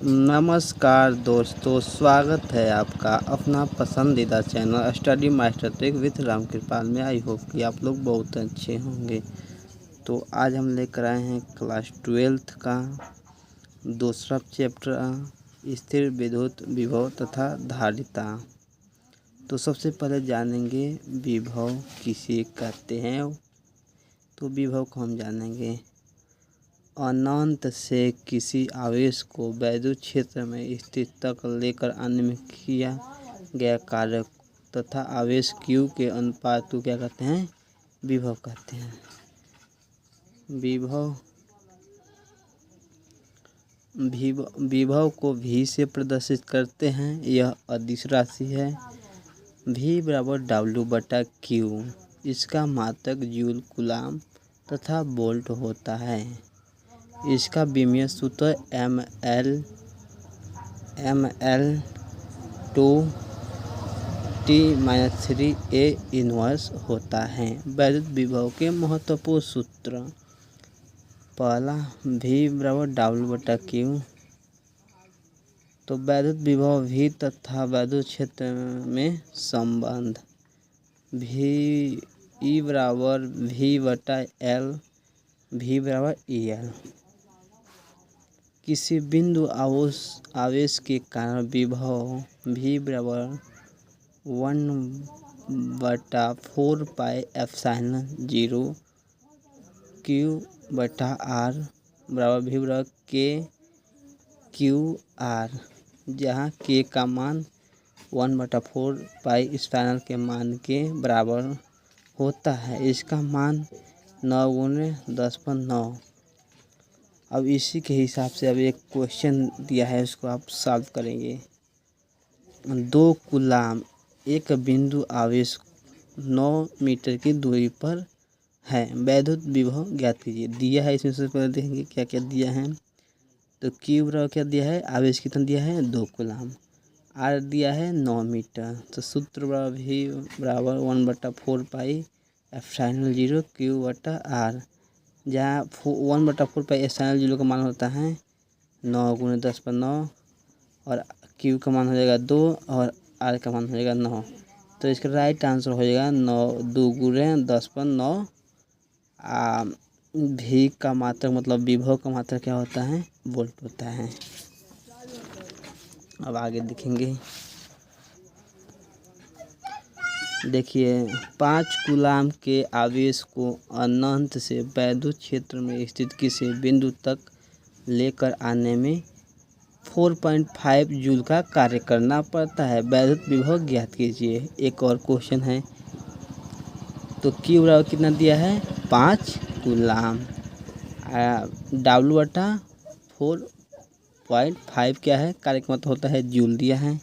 नमस्कार दोस्तों, स्वागत है आपका अपना पसंदीदा channel study master tech with Ram Kripal में। आई होप कि आप लोग बहुत अच्छे होंगे। तो आज हम लेकर आए हैं क्लास 12th का दूसरा चैप्टर स्थिर विद्युत विभव तथा धारिता। तो सबसे पहले जानेंगे विभव किसे कहते हैं। तो विभव को हम जानेंगे अनंत से किसी आवेश को वैद्युत क्षेत्र में स्थित तक लेकर आने में किया गया कार्य तथा आवेश Q के अनुपात को क्या कहते हैं, विभव कहते हैं। विभव को V से प्रदर्शित करते हैं। यह अदिश राशि है। V बराबर W/Q। इसका मात्रक जूल, कूलाम तथा वोल्ट होता है। इसका विमीय सूत्र mL/T-3A इनवर्स होता है। वैद्युत विभव के महत्वपूर्ण सूत्र। पहला, V बराबर W/Q। तो वैद्युत विभव V तथा वैद्युत क्षेत्र में संबंध। E बराबर V/L, V बराबर EL। किसी बिंदु आवेश के कारण विभव V बराबर 1/4 पाई एप्सिलॉन 0 Q/R बराबर V बराबर KQR, जहाँ K का मान 1/4 पाई एप्सिलॉन के मान के बराबर होता है। इसका मान 9 × 10⁹। अब इसी के हिसाब से अब एक क्वेश्चन दिया है, उसको आप सॉल्व करेंगे। 2 कूलाम एक बिंदु आवेश 9 मीटर की दूरी पर है। वैद्युत विभव ज्ञात कीजिए। दिया है, इसमें से पहले देखेंगे क्या क्या दिया है। तो Q बराबर क्या दिया है, आवेश कितना दिया है, 2 कूलाम। R दिया है 9 मीटर। तो सूत्र बराबर V बराबर 1/4 पाई एप्सिलॉन 0 Q/R, जहाँ 1/4 पाई एप्सिलॉन 0 का मान होता है 9 × 10⁹ और Q का मान हो जाएगा 2 और R का मान हो जाएगा 9। तो इसका राइट आंसर हो जाएगा 2 × 10⁹। V का मात्रक मतलब विभव का मात्रक क्या होता है, वोल्ट होता है। अब आगे देखेंगे। देखिए, 5 कूलाम के आवेश को अनंत से वैद्युत क्षेत्र में स्थित किसी बिंदु तक लेकर आने में 4.5 जूल का कार्य करना पड़ता है। वैद्युत विभव ज्ञात कीजिए। एक और क्वेश्चन है। तो Q बराबर कितना दिया है, 5 कूलाम। W/4.5 क्या है, कार्य का मतलब होता है जूल दिया है।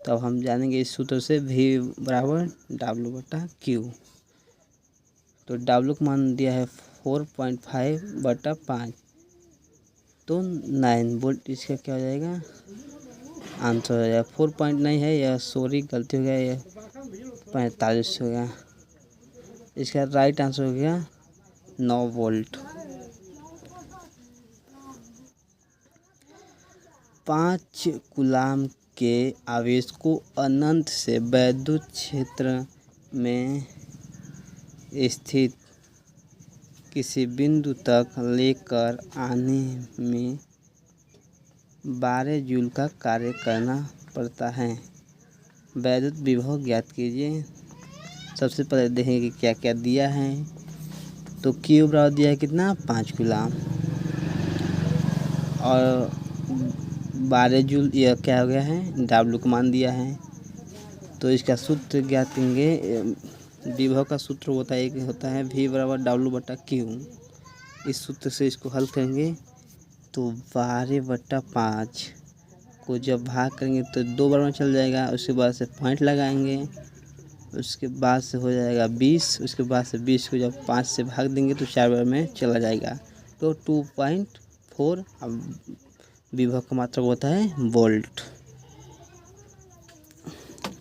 तो अब हम जानेंगे इस सूत्र से V बराबर W/Q। तो W का मान दिया है 4.5/5, तो 9 वोल्ट। इसका क्या हो जाएगा, आंसर हो जाएगा। 4.9 है, यह सॉरी गलती हो गया, यह 45 हो गया। इसका राइट आंसर हो गया 9 वोल्ट। 5 कूलाम के आवेश को अनंत से वैद्युत क्षेत्र में स्थित किसी बिंदु तक लेकर आने में 12 जूल का कार्य करना पड़ता है। वैद्युत विभव ज्ञात कीजिए। सबसे पहले देखेंगे क्या क्या दिया है। तो Q बराबर दिया है कितना, 5 कूलाम और 12 जूल, यह क्या हो गया है, W का मान दिया है। तो इसका सूत्र ज्ञात करेंगे। विभव का सूत्र होता है V बराबर W/Q। इस सूत्र से इसको हल करेंगे तो 12/5 को जब भाग करेंगे तो 2 बार में चल जाएगा। उसके बाद से पॉइंट लगाएंगे, उसके बाद से हो जाएगा 20। उसके बाद से 20 को जब 5 से भाग देंगे तो 4 बार में चला जाएगा, तो 2.4। अब विभव का मात्रक होता है वोल्ट।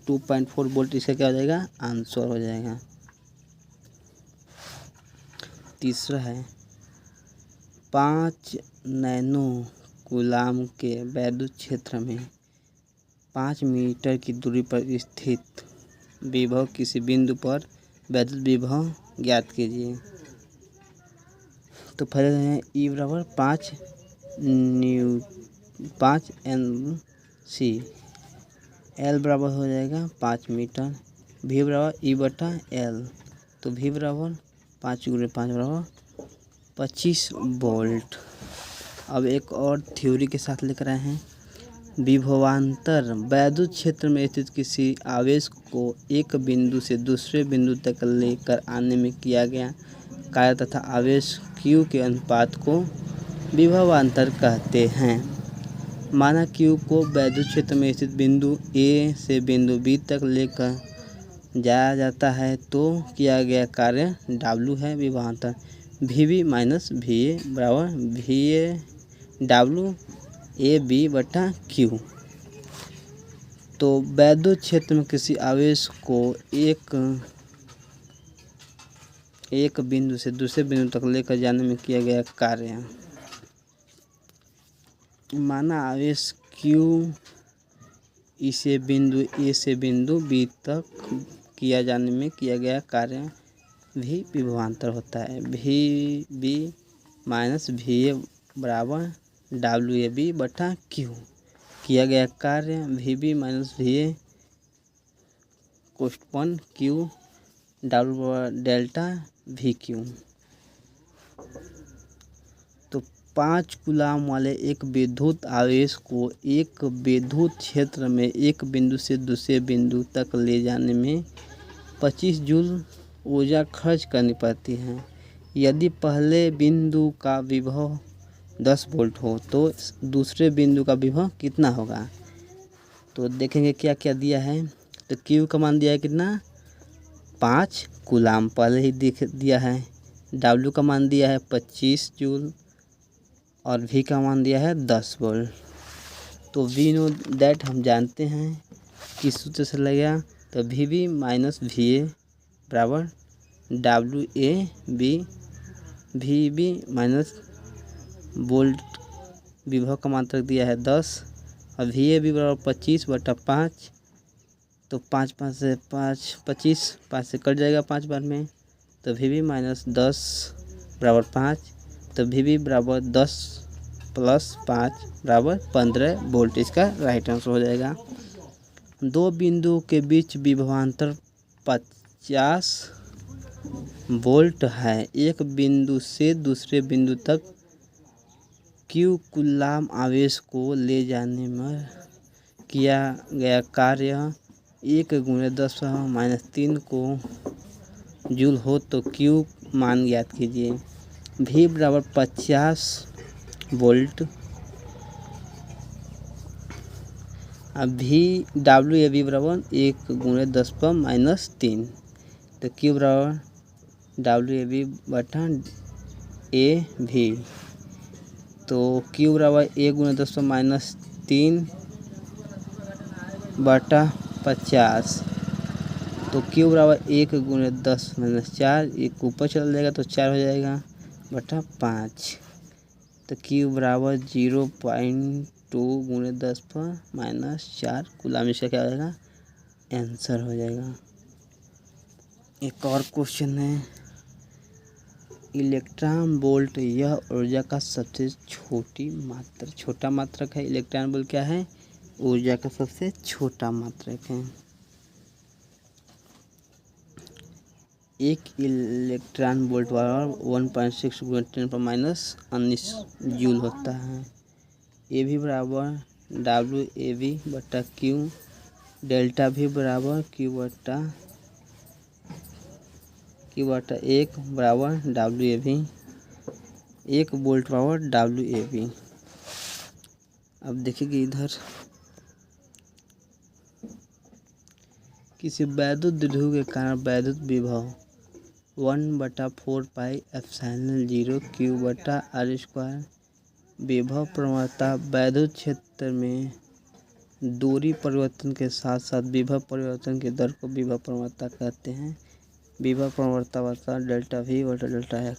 2.4 वोल्ट इसका क्या हो जाएगा, आंसर हो जाएगा। तीसरा है 5 नैनो कूलाम के वैद्युत क्षेत्र में 5 मीटर की दूरी पर स्थित विभव किसी बिंदु पर वैद्युत विभव ज्ञात कीजिए। तो पहले है ई बराबर 5 एन सी, एल बराबर हो जाएगा 5 मीटर, वी बराबर ई बटा एल, तो वी बराबर 5 × 5 बराबर 25 वोल्ट। अब एक और थ्योरी के साथ लेकर आए हैं। विभवांतर वैद्युत क्षेत्र में स्थित किसी आवेश को एक बिंदु से दूसरे बिंदु तक लेकर आने में किया गया कार्य तथा आवेश Q के अनुपात को विभवांतर कहते हैं। माना Q को वैद्युत क्षेत्र में स्थित बिंदु A से बिंदु B तक लेकर जाया जाता है तो किया गया कार्य W है विभवांतर। VB - VA बराबर VA W AB बटा Q। तो वैद्युत क्षेत्र में किसी आवेश को एक बिंदु से दूसरे बिंदु तक लेकर जाने में किया गया कार्य, माना आवेश Q इसे बिंदु A से बिंदु B तक किया जाने में किया गया कार्य भी विभवांतर होता है। VB - VA बराबर WAB बटा Q। किया गया कार्य VB - VA कोष्टपन Q W delta VQ। तो 5 कूलाम वाले एक विद्युत आवेश को एक विद्युत क्षेत्र में एक बिंदु से दूसरे बिंदु तक ले जाने में 25 जूल ऊर्जा खर्च करनी पड़ती है। यदि पहले बिंदु का विभव 10 वोल्ट हो तो दूसरे बिंदु का विभव कितना होगा। तो देखेंगे क्या क्या दिया है। तो Q का मान दिया है कितना 5 कूलाम पहले ही दिया है। W का मान दिया है 25 जूल और V का मान दिया है 10 वोल्ट। तो वी नो दैट हम जानते हैं किस सूत्र से लगेगा। तो VB - VA बराबर WAB, VB - वोल्ट विभव का मात्रक दिया है 10 और VAB बराबर 25 बटा 5। तो 5 से 25 5 से कट जाएगा 5 बार में। तो VB - 10 बराबर 5। तो VB बराबर 10 + 5 बराबर 15 वोल्ट। इसका राइट आंसर हो जाएगा। दो बिंदुओं के बीच विभवांतर 50 वोल्ट है। एक बिंदु से दूसरे बिंदु तक Q कूलाम आवेश को ले जाने में किया गया कार्य 1 × 10 - 3 को जूल हो तो Q मान ज्ञात कीजिए। V बराबर 50 वोल्ट। अब WAB बराबर 1 × 10 - 3। तो Q बराबर WAB बटा AV। तो Q बराबर 1 × 10 - 3 बटा 50। तो Q बराबर 1 × 10 - 4, एक ऊपर चल जाएगा तो 4 हो जाएगा बटा 5। तो Q बराबर 0.2 × 10 - 4 कूलाम। इसका क्या हो जाएगा आंसर हो जाएगा। एक और क्वेश्चन है इलेक्ट्रॉन वोल्ट यह ऊर्जा का सबसे छोटा मात्रक है। इलेक्ट्रॉन वोल्ट क्या है ऊर्जा का सबसे छोटा मात्रक है। एक इलेक्ट्रॉन वोल्ट बराबर 1.6 × 10⁻⁻19 जूल होता है। AB बराबर WAB बटा Q, डेल्टा V बराबर Q बटा 1 बराबर WAV, 1 वोल्ट बराबर WAV। अब देखिए इधर किसी वैद्युत द्विध्रुव के कारण वैद्युत विभव 1/4 पाई एप्सिलॉन 0 Q बटा R²। विभव प्रवणता वैद्युत क्षेत्र में दूरी परिवर्तन के साथ साथ विभव परिवर्तन की दर को विभव प्रवणता कहते हैं। विभव प्रवणता ΔV बटा ΔX।